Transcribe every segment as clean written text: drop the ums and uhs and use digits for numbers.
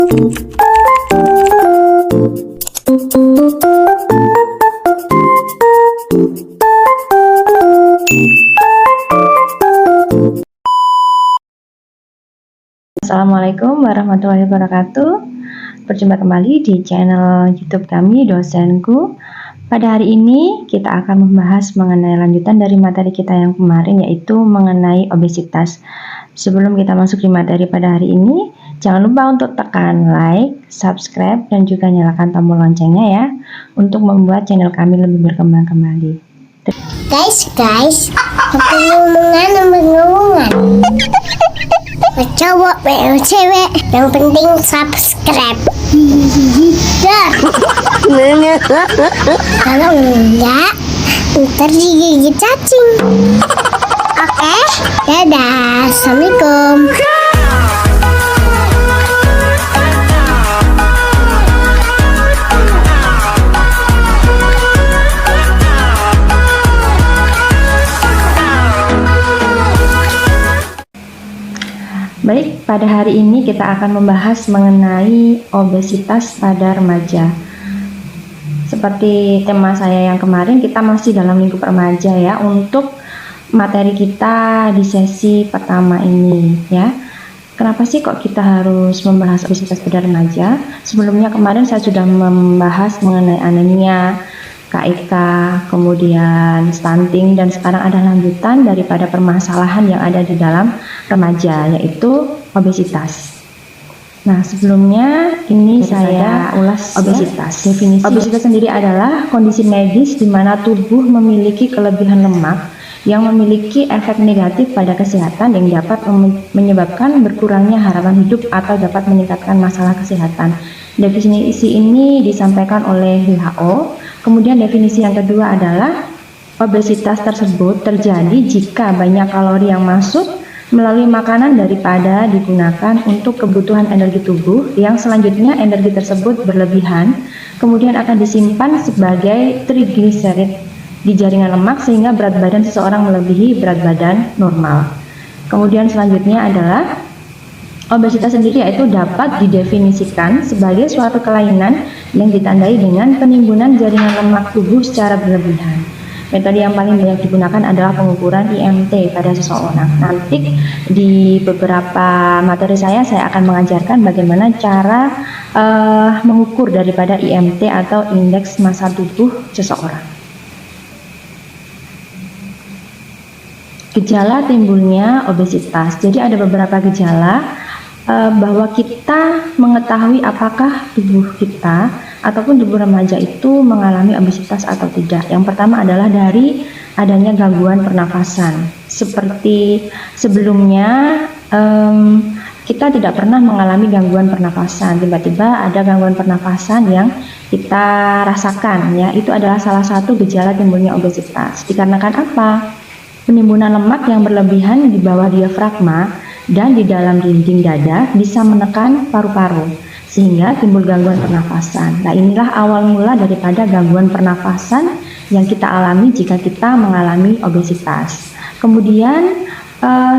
Assalamualaikum warahmatullahi wabarakatuh. Berjumpa kembali di channel YouTube kami, Dosenku. Pada hari ini kita akan membahas mengenai lanjutan dari materi kita yang kemarin, yaitu mengenai obesitas. Sebelum kita masuk di materi pada hari ini, jangan lupa untuk tekan like, subscribe, dan juga nyalakan tombol loncengnya ya, untuk membuat channel kami lebih berkembang kembali. Guys, ngomong-ngomongan. Cowok, cewek, yang penting subscribe. Kalau enggak, ntar digigit cacing. Oke, dadah, assalamualaikum. Baik, pada hari ini kita akan membahas mengenai obesitas pada remaja. Seperti tema saya yang kemarin, kita masih dalam lingkup remaja ya, untuk materi kita di sesi pertama ini ya. Kenapa sih kok kita harus membahas obesitas pada remaja? Sebelumnya kemarin saya sudah membahas mengenai anemia, KIK, kemudian stunting, dan sekarang ada lanjutan daripada permasalahan yang ada di dalam remaja, yaitu obesitas. Nah, sebelumnya ini saya ulas obesitas. Definisi obesitas sendiri adalah kondisi medis di mana tubuh memiliki kelebihan lemak yang memiliki efek negatif pada kesehatan yang dapat menyebabkan berkurangnya harapan hidup atau dapat meningkatkan masalah kesehatan. Definisi ini disampaikan oleh WHO. Kemudian definisi yang kedua adalah obesitas tersebut terjadi jika banyak kalori yang masuk melalui makanan daripada digunakan untuk kebutuhan energi tubuh, yang selanjutnya energi tersebut berlebihan, kemudian akan disimpan sebagai trigliserid di jaringan lemak sehingga berat badan seseorang melebihi berat badan normal. Kemudian selanjutnya adalah obesitas sendiri, yaitu dapat didefinisikan sebagai suatu kelainan yang ditandai dengan penimbunan jaringan lemak tubuh secara berlebihan. Metode yang paling banyak digunakan adalah pengukuran IMT pada seseorang. Nanti di beberapa materi saya akan mengajarkan bagaimana cara mengukur daripada IMT atau indeks massa tubuh seseorang. Gejala timbulnya obesitas. Jadi ada beberapa gejala bahwa kita mengetahui apakah tubuh kita ataupun tubuh remaja itu mengalami obesitas atau tidak. Yang pertama adalah dari adanya gangguan pernafasan. Seperti sebelumnya kita tidak pernah mengalami gangguan pernafasan, tiba-tiba ada gangguan pernafasan yang kita rasakan ya, itu adalah salah satu gejala timbulnya obesitas. Dikarenakan apa? Penimbunan lemak yang berlebihan di bawah diafragma dan di dalam dinding dada bisa menekan paru-paru sehingga timbul gangguan pernafasan. Nah, inilah awal mula daripada gangguan pernafasan yang kita alami jika kita mengalami obesitas. Kemudian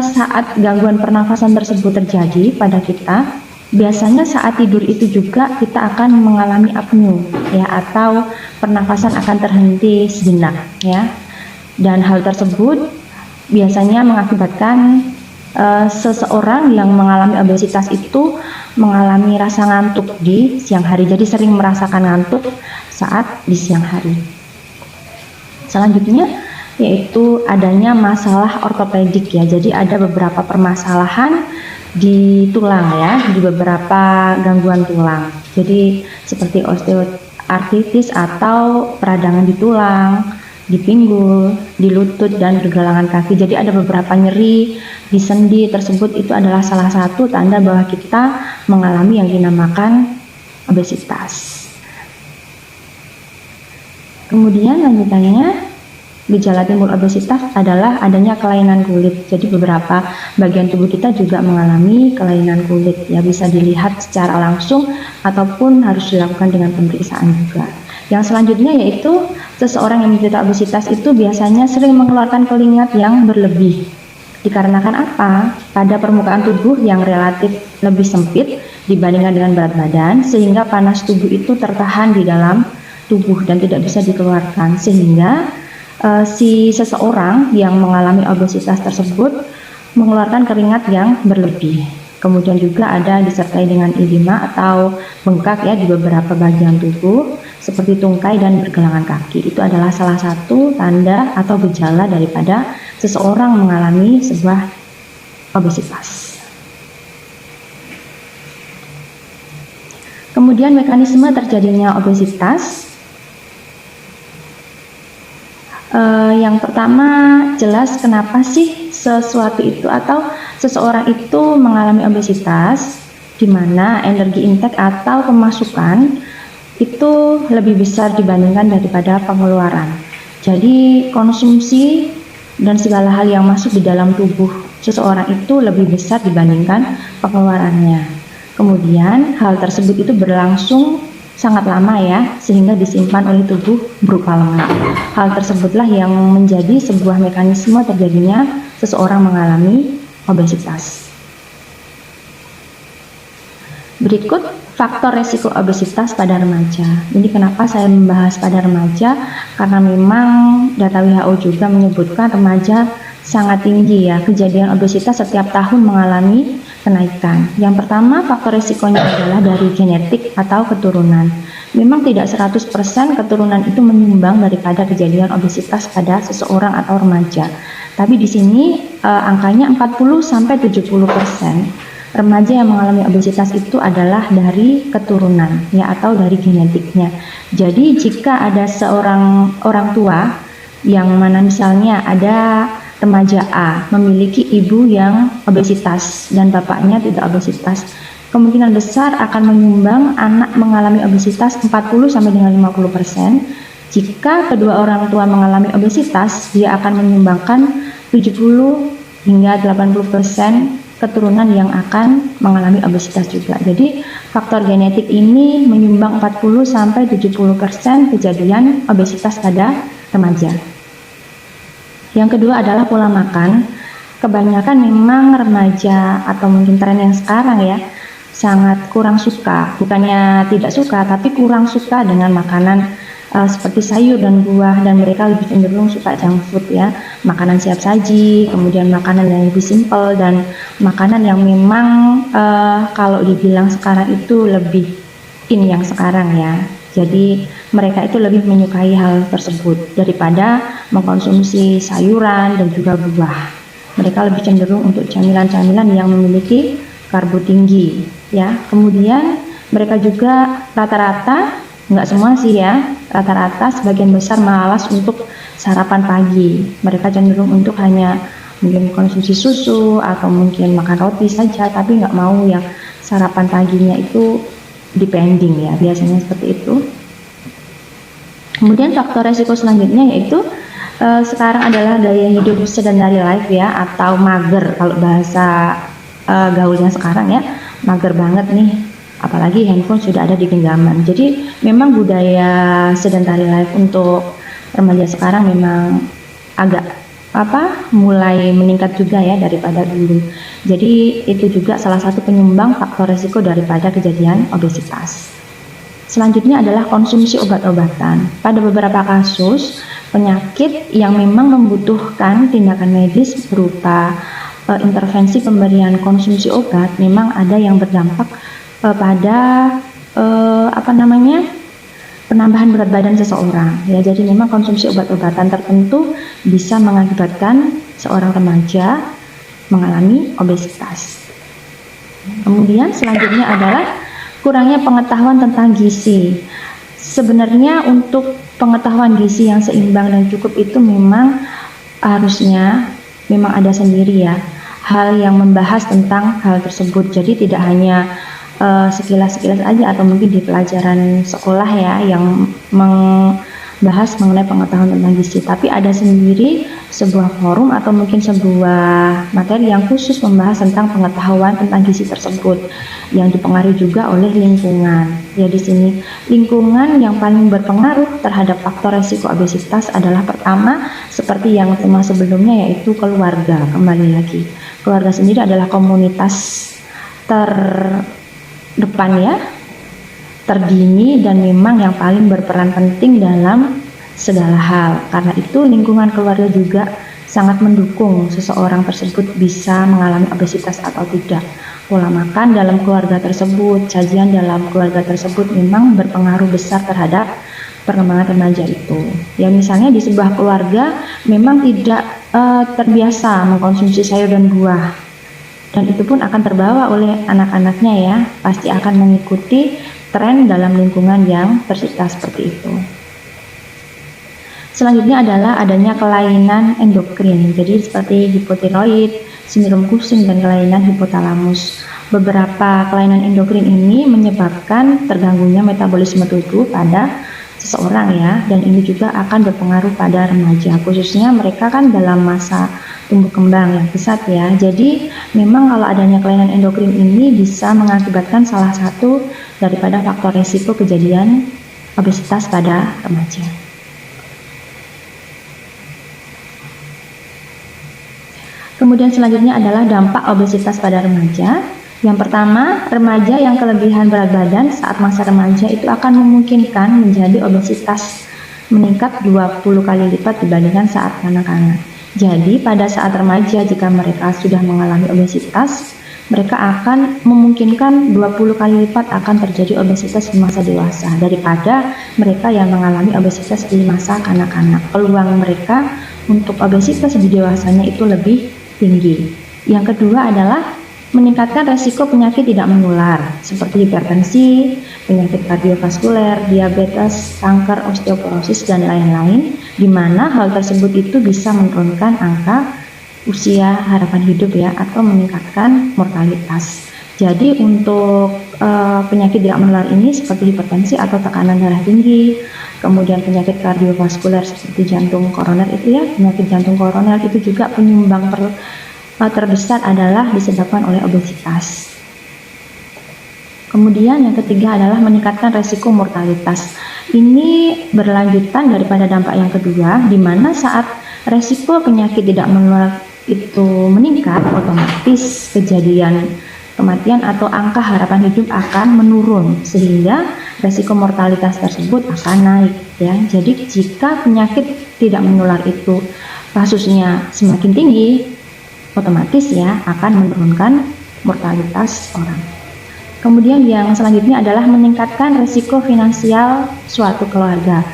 saat gangguan pernafasan tersebut terjadi pada kita, biasanya saat tidur itu juga kita akan mengalami apnea ya, atau pernafasan akan terhenti sejenak ya. Dan hal tersebut biasanya mengakibatkan seseorang yang mengalami obesitas itu mengalami rasa ngantuk di siang hari. Jadi sering merasakan ngantuk saat di siang hari. Selanjutnya yaitu adanya masalah ortopedik ya. Jadi ada beberapa permasalahan di tulang ya, di beberapa gangguan tulang. Jadi seperti osteoartritis atau peradangan di tulang, di pinggul, di lutut, dan pergelangan kaki. Jadi ada beberapa nyeri di sendi tersebut, itu adalah salah satu tanda bahwa kita mengalami yang dinamakan obesitas. Kemudian lanjutannya, gejala timbul obesitas adalah adanya kelainan kulit. Jadi beberapa bagian tubuh kita juga mengalami kelainan kulit ya, bisa dilihat secara langsung ataupun harus dilakukan dengan pemeriksaan juga. Yang selanjutnya yaitu seseorang yang menderita obesitas itu biasanya sering mengeluarkan keringat yang berlebih. Dikarenakan apa? Pada permukaan tubuh yang relatif lebih sempit, dibandingkan dengan berat badan, sehingga panas tubuh itu tertahan di dalam tubuh dan tidak bisa dikeluarkan, sehingga si seseorang yang mengalami obesitas tersebut mengeluarkan keringat yang berlebih. Kemudian juga ada disertai dengan edema atau bengkak ya di beberapa bagian tubuh seperti tungkai dan pergelangan kaki. Itu adalah salah satu tanda atau gejala daripada seseorang mengalami sebuah obesitas. Kemudian mekanisme terjadinya obesitas. Yang pertama, jelas kenapa sih sesuatu itu atau seseorang itu mengalami obesitas, di mana energi intake atau pemasukan itu lebih besar dibandingkan daripada pengeluaran. Jadi konsumsi dan segala hal yang masuk di dalam tubuh seseorang itu lebih besar dibandingkan pengeluarannya. Kemudian hal tersebut itu berlangsung sangat lama ya, sehingga disimpan oleh tubuh berupa lemak. Hal tersebutlah yang menjadi sebuah mekanisme terjadinya seseorang mengalami obesitas. Berikut faktor resiko obesitas pada remaja. Ini kenapa saya membahas pada remaja, karena memang data WHO juga menyebutkan remaja sangat tinggi ya, kejadian obesitas setiap tahun mengalami kenaikan. Yang pertama, faktor resikonya adalah dari genetik atau keturunan. Memang tidak 100% keturunan itu menyumbang daripada kejadian obesitas pada seseorang atau remaja. Tapi di sini angkanya 40-70% remaja yang mengalami obesitas itu adalah dari keturunan ya, atau dari genetiknya. Jadi jika ada seorang orang tua yang mana misalnya ada remaja A memiliki ibu yang obesitas dan bapaknya tidak obesitas, kemungkinan besar akan menyumbang anak mengalami obesitas 40-50%. Jika kedua orang tua mengalami obesitas, dia akan menyumbangkan 70 hingga 80% keturunan yang akan mengalami obesitas juga. Jadi faktor genetik ini menyumbang 40-70% kejadian obesitas pada remaja. Yang kedua adalah pola makan. Kebanyakan memang remaja atau mungkin tren yang sekarang ya sangat kurang suka, bukannya tidak suka, tapi kurang suka dengan makanan seperti sayur dan buah, dan mereka lebih cenderung suka junk food ya, makanan siap saji, kemudian makanan yang lebih simpel dan makanan yang memang kalau dibilang sekarang itu lebih in yang sekarang ya. Jadi mereka itu lebih menyukai hal tersebut daripada mengkonsumsi sayuran dan juga buah. Mereka lebih cenderung untuk camilan-camilan yang memiliki karbo tinggi ya. Kemudian mereka juga rata-rata, nggak semua sih ya, rata-rata sebagian besar malas untuk sarapan pagi. Mereka cenderung untuk hanya mungkin konsumsi susu atau mungkin makan roti saja, tapi nggak mau yang sarapan paginya itu depending ya, biasanya seperti itu. Kemudian faktor resiko selanjutnya yaitu sekarang adalah gaya hidup sedentary life ya, atau mager kalau bahasa gaulnya sekarang ya, mager banget nih, apalagi handphone sudah ada di genggaman. Jadi memang budaya sedentary life untuk remaja sekarang memang agak mulai meningkat juga ya daripada dulu. Jadi itu juga salah satu penyumbang faktor resiko daripada kejadian obesitas. Selanjutnya adalah konsumsi obat-obatan. Pada beberapa kasus penyakit yang memang membutuhkan tindakan medis berupa intervensi pemberian konsumsi obat, memang ada yang berdampak pada penambahan berat badan seseorang ya. Jadi memang konsumsi obat-obatan tertentu bisa mengakibatkan seorang remaja mengalami obesitas. Kemudian selanjutnya adalah kurangnya pengetahuan tentang gizi. Sebenarnya untuk pengetahuan gizi yang seimbang dan cukup itu memang harusnya memang ada sendiri ya hal yang membahas tentang hal tersebut. Jadi tidak hanya sekilas-sekilas aja atau mungkin di pelajaran sekolah ya yang membahas mengenai pengetahuan tentang gizi, tapi ada sendiri sebuah forum atau mungkin sebuah materi yang khusus membahas tentang pengetahuan tentang gizi tersebut yang dipengaruhi juga oleh lingkungan. Ya, di sini lingkungan yang paling berpengaruh terhadap faktor resiko obesitas adalah pertama seperti yang tema sebelumnya yaitu keluarga. Kembali lagi, keluarga sendiri adalah komunitas depan ya, terdini dan memang yang paling berperan penting dalam segala hal. Karena itu lingkungan keluarga juga sangat mendukung seseorang tersebut bisa mengalami obesitas atau tidak. Pola makan dalam keluarga tersebut, sajian dalam keluarga tersebut memang berpengaruh besar terhadap perkembangan remaja itu. Ya misalnya di sebuah keluarga memang tidak terbiasa mengkonsumsi sayur dan buah, dan itu pun akan terbawa oleh anak-anaknya ya, pasti akan mengikuti tren dalam lingkungan yang tercipta seperti itu. Selanjutnya adalah adanya kelainan endokrin, jadi seperti hipotiroid, sindrom Cushing, dan kelainan hipotalamus. Beberapa kelainan endokrin ini menyebabkan terganggunya metabolisme tubuh pada seseorang ya, dan ini juga akan berpengaruh pada remaja, khususnya mereka kan dalam masa tumbuh kembang yang pesat ya. Jadi memang kalau adanya kelainan endokrin ini bisa mengakibatkan salah satu daripada faktor risiko kejadian obesitas pada remaja. Kemudian selanjutnya adalah dampak obesitas pada remaja. Yang pertama, remaja yang kelebihan berat badan saat masa remaja itu akan memungkinkan menjadi obesitas meningkat 20 kali lipat dibandingkan saat kanak-kanak. Jadi pada saat remaja jika mereka sudah mengalami obesitas, mereka akan memungkinkan 20 kali lipat akan terjadi obesitas di masa dewasa daripada mereka yang mengalami obesitas di masa kanak-kanak. Peluang mereka untuk obesitas di dewasanya itu lebih tinggi. Yang kedua adalah meningkatkan resiko penyakit tidak menular seperti hipertensi, penyakit kardiovaskuler, diabetes, kanker, osteoporosis, dan lain-lain, di mana hal tersebut itu bisa menurunkan angka usia harapan hidup ya, atau meningkatkan mortalitas. Jadi untuk penyakit tidak menular ini seperti hipertensi atau tekanan darah tinggi, kemudian penyakit kardiovaskuler seperti jantung koroner itu ya, penyakit jantung koroner itu juga penyumbang terbesar adalah disebabkan oleh obesitas. Kemudian yang ketiga adalah meningkatkan resiko mortalitas. Ini berlanjutan daripada dampak yang kedua, di mana saat resiko penyakit tidak menular itu meningkat, otomatis kejadian kematian atau angka harapan hidup akan menurun, sehingga resiko mortalitas tersebut akan naik ya. Jadi jika penyakit tidak menular itu kasusnya semakin tinggi, otomatis ya akan menurunkan mortalitas orang. Kemudian yang selanjutnya adalah meningkatkan risiko finansial suatu keluarga.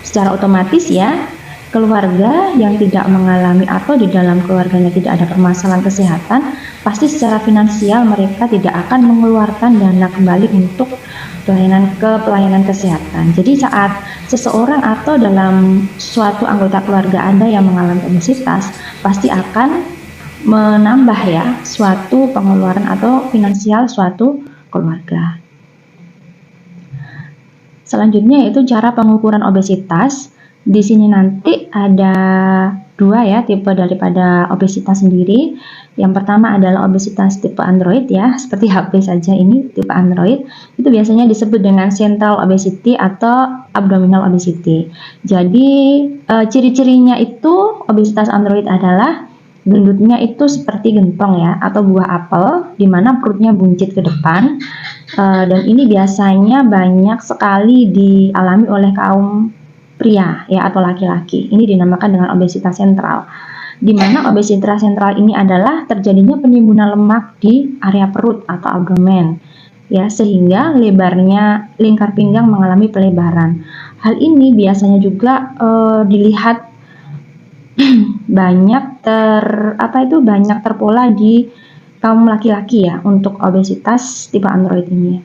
Secara otomatis ya, keluarga yang tidak mengalami atau di dalam keluarganya tidak ada permasalahan kesehatan, pasti secara finansial mereka tidak akan mengeluarkan dana kembali untuk pelayanan kesehatan. Jadi saat seseorang atau dalam suatu anggota keluarga ada yang mengalami obesitas, pasti akan menambah ya suatu pengeluaran atau finansial suatu keluarga. Selanjutnya yaitu cara pengukuran obesitas. Di sini nanti ada dua ya tipe daripada obesitas sendiri. Yang pertama adalah obesitas tipe android ya, seperti HP saja ini tipe android. Itu biasanya disebut dengan central obesity atau abdominal obesity. Jadi ciri-cirinya itu obesitas android adalah gendutnya itu seperti gentong ya, atau buah apel, di mana perutnya buncit ke depan, dan ini biasanya banyak sekali dialami oleh kaum pria ya atau laki-laki. Ini dinamakan dengan obesitas sentral, di mana obesitas sentral ini adalah terjadinya penimbunan lemak di area perut atau abdomen ya, sehingga lebarnya lingkar pinggang mengalami pelebaran. Hal ini biasanya juga dilihat banyak terpola di kaum laki-laki ya untuk obesitas tipe android ini.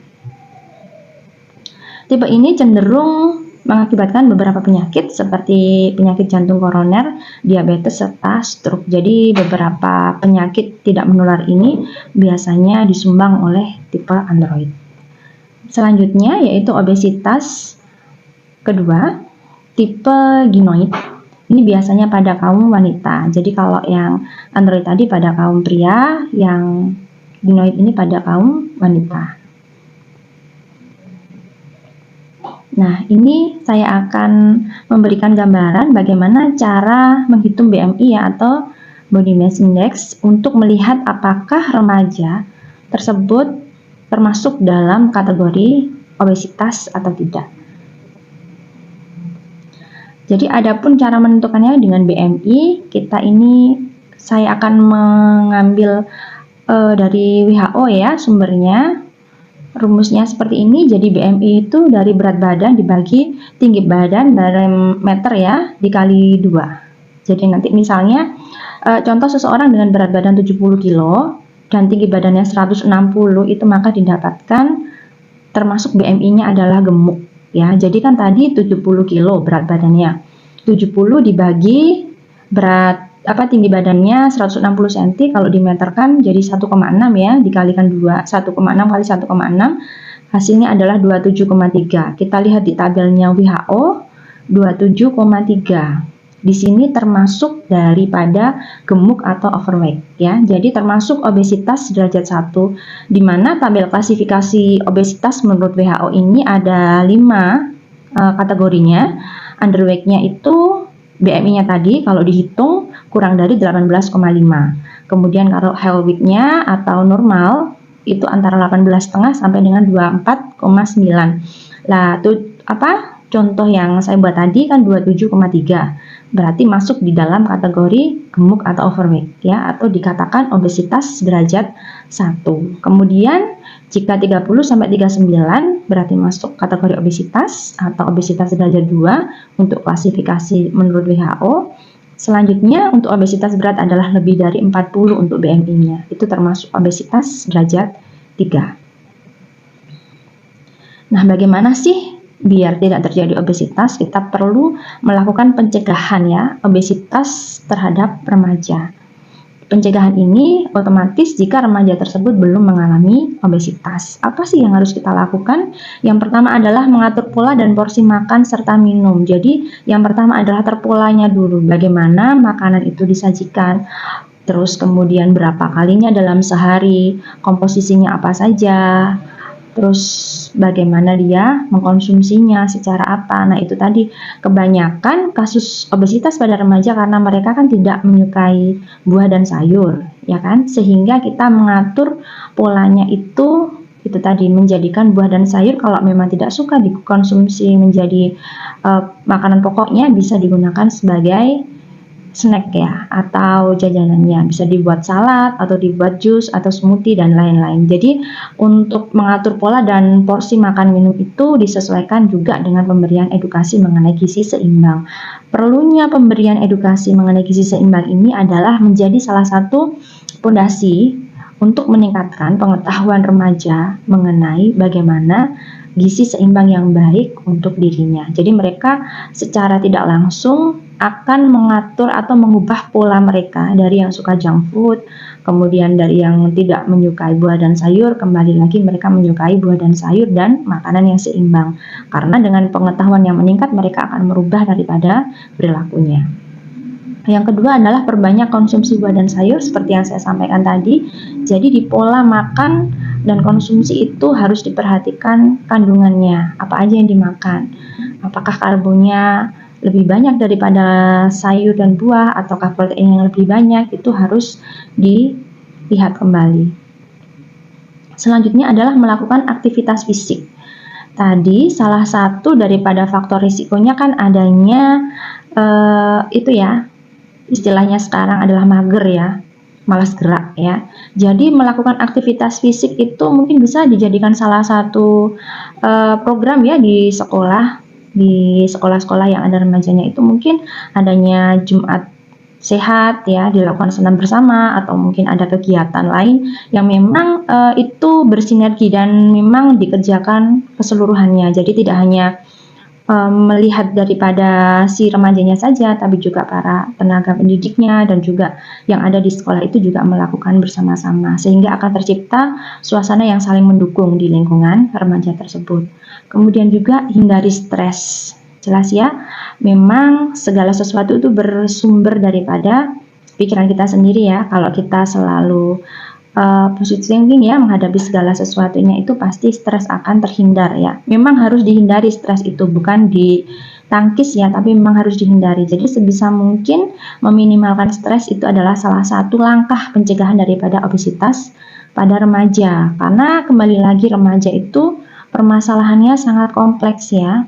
Tipe ini cenderung mengakibatkan beberapa penyakit seperti penyakit jantung koroner, diabetes, serta stroke. Jadi beberapa penyakit tidak menular ini biasanya disumbang oleh tipe android. Selanjutnya yaitu obesitas kedua, tipe gynoid. Ini biasanya pada kaum wanita. Jadi kalau yang android tadi pada kaum pria, yang gynoid ini pada kaum wanita. Nah, ini saya akan memberikan gambaran bagaimana cara menghitung BMI ya, atau Body Mass Index, untuk melihat apakah remaja tersebut termasuk dalam kategori obesitas atau tidak. Jadi adapun cara menentukannya dengan BMI, saya akan mengambil dari WHO ya sumbernya. Rumusnya seperti ini. Jadi BMI itu dari berat badan dibagi tinggi badan dalam meter ya, dikali 2. Jadi nanti misalnya contoh seseorang dengan berat badan 70 kilo dan tinggi badannya 160, itu maka didapatkan termasuk BMI-nya adalah gemuk ya. Jadi kan tadi 70 kilo berat badannya, 70 dibagi tinggi badannya 160 cm, kalau dimeterkan jadi 1,6 ya, dikalikan 2, 1,6 kali 1,6 hasilnya adalah 27,3. Kita lihat di tabelnya WHO 27,3. Di sini termasuk daripada gemuk atau overweight ya. Jadi termasuk obesitas derajat 1, di mana tabel klasifikasi obesitas menurut WHO ini ada 5 kategorinya. Underweight-nya itu BMI-nya tadi kalau dihitung kurang dari 18,5. Kemudian kalau healthy-nya atau normal itu antara 18,5 sampai dengan 24,9. Lah, contoh yang saya buat tadi kan 27,3. Berarti masuk di dalam kategori gemuk atau overweight ya, atau dikatakan obesitas derajat 1. Kemudian jika 30 sampai 39 berarti masuk kategori obesitas atau obesitas derajat 2 untuk klasifikasi menurut WHO. Selanjutnya untuk obesitas berat adalah lebih dari 40 untuk BMI-nya. Itu termasuk obesitas derajat 3. Nah, bagaimana sih biar tidak terjadi obesitas? Kita perlu melakukan pencegahan ya, obesitas terhadap remaja. Pencegahan ini otomatis jika remaja tersebut belum mengalami obesitas. Apa sih yang harus kita lakukan? Yang pertama adalah mengatur pola dan porsi makan serta minum. Jadi yang pertama adalah terpolanya dulu, bagaimana makanan itu disajikan, terus kemudian berapa kalinya dalam sehari, komposisinya apa saja, terus bagaimana dia mengkonsumsinya, secara apa. Nah, itu tadi kebanyakan kasus obesitas pada remaja karena mereka kan tidak menyukai buah dan sayur, ya kan? Sehingga kita mengatur polanya itu tadi menjadikan buah dan sayur kalau memang tidak suka dikonsumsi menjadi makanan pokoknya, bisa digunakan sebagai snack ya, atau jajanannya bisa dibuat salad atau dibuat jus atau smoothie dan lain-lain. Jadi untuk mengatur pola dan porsi makan minum itu disesuaikan juga dengan pemberian edukasi mengenai gizi seimbang. Perlunya pemberian edukasi mengenai gizi seimbang ini adalah menjadi salah satu fondasi untuk meningkatkan pengetahuan remaja mengenai bagaimana gizi seimbang yang baik untuk dirinya. Jadi mereka secara tidak langsung akan mengatur atau mengubah pola mereka dari yang suka junk food, kemudian dari yang tidak menyukai buah dan sayur, kembali lagi mereka menyukai buah dan sayur dan makanan yang seimbang. Karena dengan pengetahuan yang meningkat mereka akan merubah daripada perilakunya. Yang kedua adalah perbanyak konsumsi buah dan sayur seperti yang saya sampaikan tadi. Jadi di pola makan dan konsumsi itu harus diperhatikan kandungannya, apa aja yang dimakan. Apakah karbonya lebih banyak daripada sayur dan buah ataukah protein yang lebih banyak, itu harus dilihat kembali. Selanjutnya adalah melakukan aktivitas fisik. Tadi salah satu daripada faktor risikonya kan adanya istilahnya sekarang adalah mager ya, malas gerak ya. Jadi melakukan aktivitas fisik itu mungkin bisa dijadikan salah satu program ya di sekolah-sekolah yang ada remajanya. Itu mungkin adanya Jumat sehat ya, dilakukan senam bersama, atau mungkin ada kegiatan lain yang memang itu bersinergi dan memang dikerjakan keseluruhannya. Jadi tidak hanya melihat daripada si remajanya saja, tapi juga para tenaga pendidiknya dan juga yang ada di sekolah itu juga melakukan bersama-sama, sehingga akan tercipta suasana yang saling mendukung di lingkungan remaja tersebut. Kemudian juga hindari stres. Jelas ya, memang segala sesuatu itu bersumber daripada pikiran kita sendiri ya. Kalau kita selalu positive thinking ya, menghadapi segala sesuatunya itu pasti stres akan terhindar ya. Memang harus dihindari stres itu, bukan ditangkis ya, tapi memang harus dihindari. Jadi sebisa mungkin meminimalkan stres itu adalah salah satu langkah pencegahan daripada obesitas pada remaja, karena kembali lagi remaja itu permasalahannya sangat kompleks ya,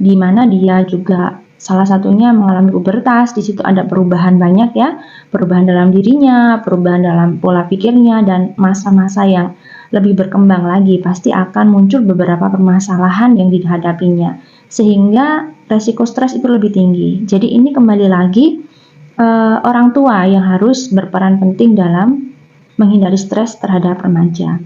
di mana dia juga salah satunya mengalami pubertas. Di situ ada perubahan banyak ya, perubahan dalam dirinya, perubahan dalam pola pikirnya, dan masa-masa yang lebih berkembang lagi pasti akan muncul beberapa permasalahan yang dihadapinya, sehingga resiko stres itu lebih tinggi. Jadi ini kembali lagi orang tua yang harus berperan penting dalam menghindari stres terhadap remaja.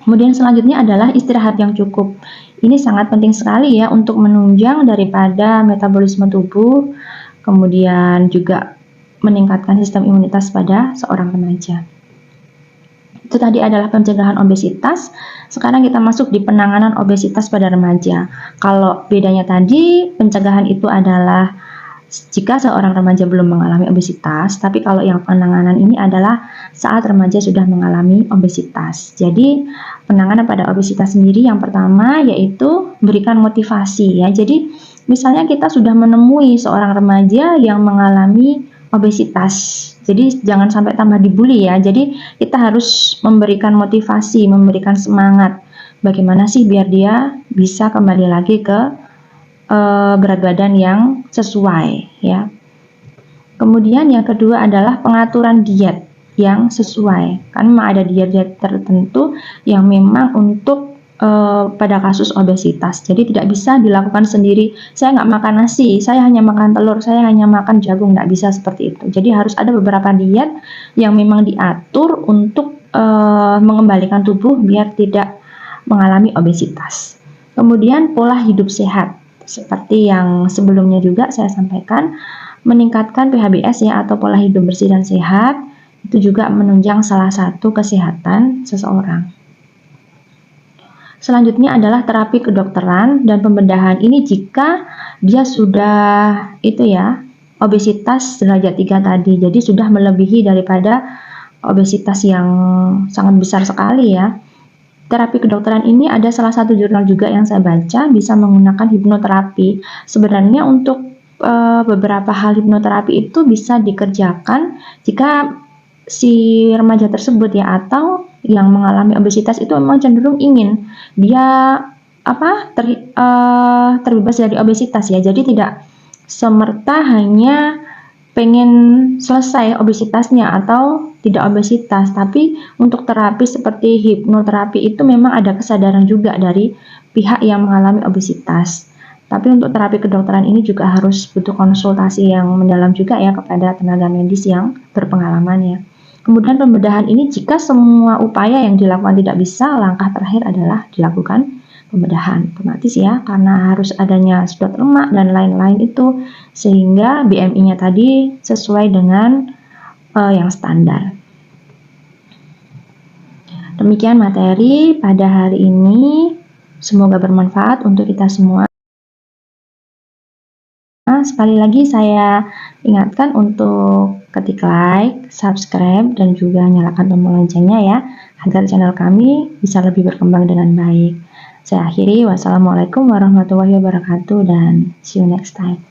Kemudian selanjutnya adalah istirahat yang cukup. Ini sangat penting sekali ya untuk menunjang daripada metabolisme tubuh, kemudian juga meningkatkan sistem imunitas pada seorang remaja. Itu tadi adalah pencegahan obesitas. Sekarang kita masuk di penanganan obesitas pada remaja. Kalau bedanya tadi, pencegahan itu adalah jika seorang remaja belum mengalami obesitas, tapi kalau yang penanganan ini adalah saat remaja sudah mengalami obesitas. Jadi penanganan pada obesitas sendiri yang pertama yaitu berikan motivasi ya. Jadi misalnya kita sudah menemui seorang remaja yang mengalami obesitas, jadi jangan sampai tambah dibully ya. Jadi kita harus memberikan motivasi, memberikan semangat. Bagaimana sih biar dia bisa kembali lagi ke berat badan yang sesuai ya. Kemudian yang kedua adalah pengaturan diet yang sesuai. Kan memang ada diet-diet tertentu yang memang untuk pada kasus obesitas. Jadi tidak bisa dilakukan sendiri. Saya nggak makan nasi, saya hanya makan telur, saya hanya makan jagung, nggak bisa seperti itu. Jadi harus ada beberapa diet yang memang diatur untuk mengembalikan tubuh biar tidak mengalami obesitas. Kemudian pola hidup sehat. Seperti yang sebelumnya juga saya sampaikan, meningkatkan PHBS ya atau pola hidup bersih dan sehat, itu juga menunjang salah satu kesehatan seseorang. Selanjutnya adalah terapi kedokteran dan pembedahan. Ini jika dia sudah itu ya, obesitas derajat 3 tadi. Jadi sudah melebihi daripada obesitas yang sangat besar sekali ya. Terapi kedokteran ini ada salah satu jurnal juga yang saya baca bisa menggunakan hipnoterapi. Sebenarnya untuk beberapa hal hipnoterapi itu bisa dikerjakan jika si remaja tersebut ya atau yang mengalami obesitas itu memang cenderung ingin dia terbebas dari obesitas ya. Jadi tidak semerta hanya pengen selesai obesitasnya atau tidak obesitas, tapi untuk terapi seperti hipnoterapi itu memang ada kesadaran juga dari pihak yang mengalami obesitas. Tapi untuk terapi kedokteran ini juga harus butuh konsultasi yang mendalam juga ya kepada tenaga medis yang berpengalaman ya. Kemudian pembedahan ini jika semua upaya yang dilakukan tidak bisa, langkah terakhir adalah dilakukan pembedahan otomatis ya, karena harus adanya sedot lemak dan lain-lain itu, sehingga BMI-nya tadi sesuai dengan yang standar. Demikian materi pada hari ini, semoga bermanfaat untuk kita semua. Sekali lagi saya ingatkan untuk ketik like, subscribe, dan juga nyalakan tombol loncengnya ya, agar channel kami bisa lebih berkembang dengan baik. Saya akhiri, wassalamualaikum warahmatullahi wabarakatuh, dan see you next time.